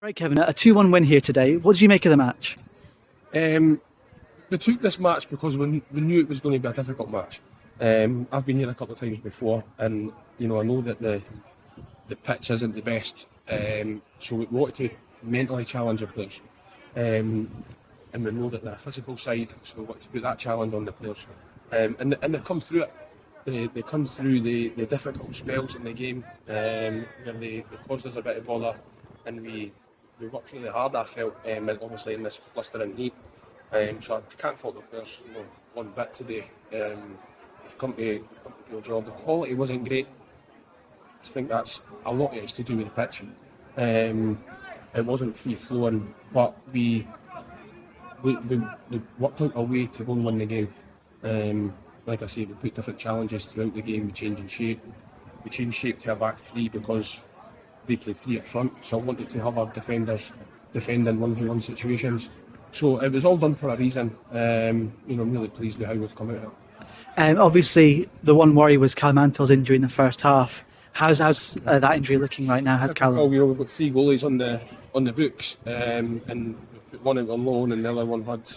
Right, Kevin, a 2-1 win here today. What did you make of the match? We took this match because we knew it was going to be a difficult match. I've been here a couple of times before, and I know that the pitch isn't the best, so we wanted to mentally challenge the players, and we know that they're a physical side, so we wanted to put that challenge on the players, and they come through it. They come through the difficult spells in the game, where they caused us a bit of bother, and we worked really hard. I felt, obviously in this blistering heat. So I can't fault the players one bit today. They've come to do a job. The quality wasn't great. I think that's a lot of it's to do with the pitch. It wasn't free flowing, but we worked out a way to go and win the game. Like I say, we put different challenges throughout the game. We changed shape. We changed shape to a back three because they played three up front. So I wanted to have our defenders defending 1v1 situations. So it was all done for a reason. I'm really pleased with how we've come out of it. Obviously, the one worry was Callum injury in the first half. How's that injury looking right now? How's Callum? Well, we've got three goalies on the books, and we put one out on loan, and the other one had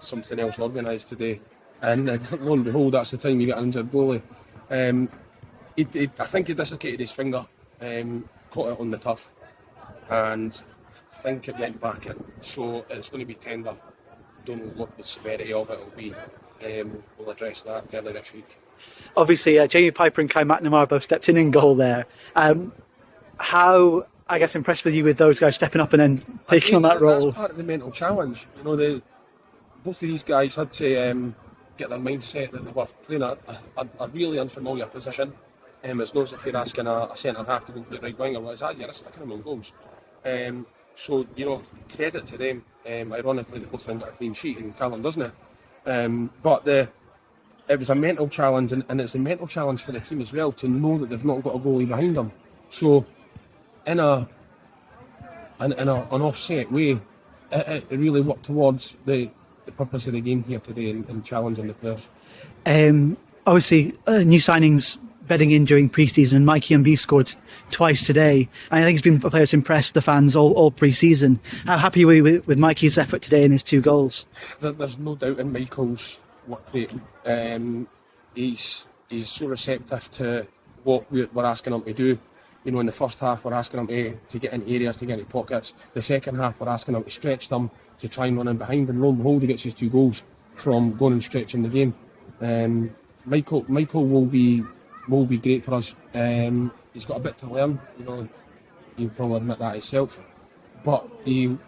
something else organised today. And lo and behold, that's the time you get an injured goalie. I think he dislocated his finger, caught it on the turf, and I think it went back in. So it's going to be tender. Don't know what the severity of it will be. We'll address that early next week. Obviously, Jamie Piper and Kai McNamara both stepped in goal there. How, I guess, impressed with you with those guys stepping up and then taking on that role? That's part of the mental challenge. Both of these guys had to get their mindset that they were playing a really unfamiliar position. It's not as if you're asking a centre half to go play right wing or what is that. You're sticking them on goals. So, credit to them. Ironically, they both got a clean sheet and Callum doesn't it. But it was a mental challenge, and it's a mental challenge for the team as well to know that they've not got a goalie behind them. So, in an offset way, it really worked towards the purpose of the game here today and challenging the players. Obviously, new signings bedding in during pre-season. Mikey and B scored twice today. And I think he's been a player that's impressed the fans all pre-season. How happy were you with Mikey's effort today and his 2 goals? There's no doubt in Michael's work rate. He's so receptive to what we're asking him to do. In the first half we're asking him to get into areas, to get into pockets. The second half we're asking him to stretch them, to try and run in behind, and lo and behold he gets his 2 goals from going and stretching the game. Michael will be great for us. He's got a bit to learn, he'll probably admit that himself, but he'll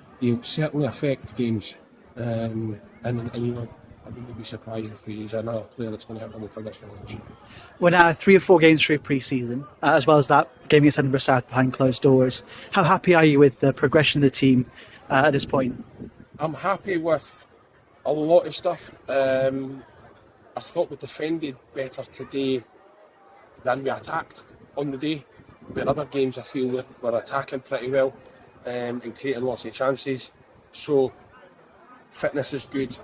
certainly affect games. I wouldn't be surprised if he's another player that's going to help them for this finish. We're now 3 or 4 games through pre-season, as well as that game against Edinburgh South behind closed doors. How happy are you with the progression of the team at this point? I'm happy with a lot of stuff. I thought we defended better today than we attacked on the day. Where other games I feel we're attacking pretty well and creating lots of chances. So fitness is good.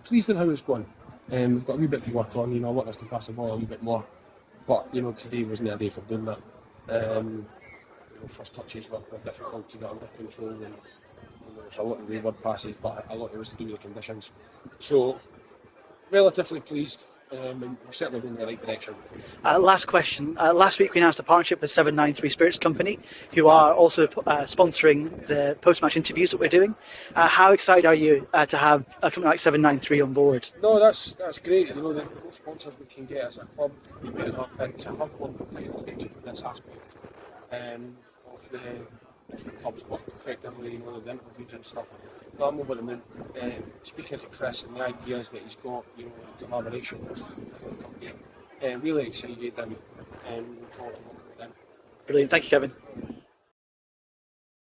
Pleased in how it's going. We've got a wee bit to work on. I want us to pass the ball a wee bit more. But today wasn't a day for doing that. First touches were difficult to get under control, and there's a lot of wayward passes, but a lot of it was to do with the conditions. So relatively pleased. We're certainly going in the right direction. Last question. Last week we announced a partnership with 793 Spirits Company, who are also sponsoring the post-match interviews that we're doing. How excited are you to have a company like 793 on board? No, that's great. The more sponsors we can get as a club, the better. And to have one particular nature in this aspect of the club's work effectively, the interviews and stuff. No, I'm over the moon. Speaking to Chris and the ideas that he's got, in collaboration with the company, really excited and looking forward to working with them. Brilliant. Thank you, Kevin.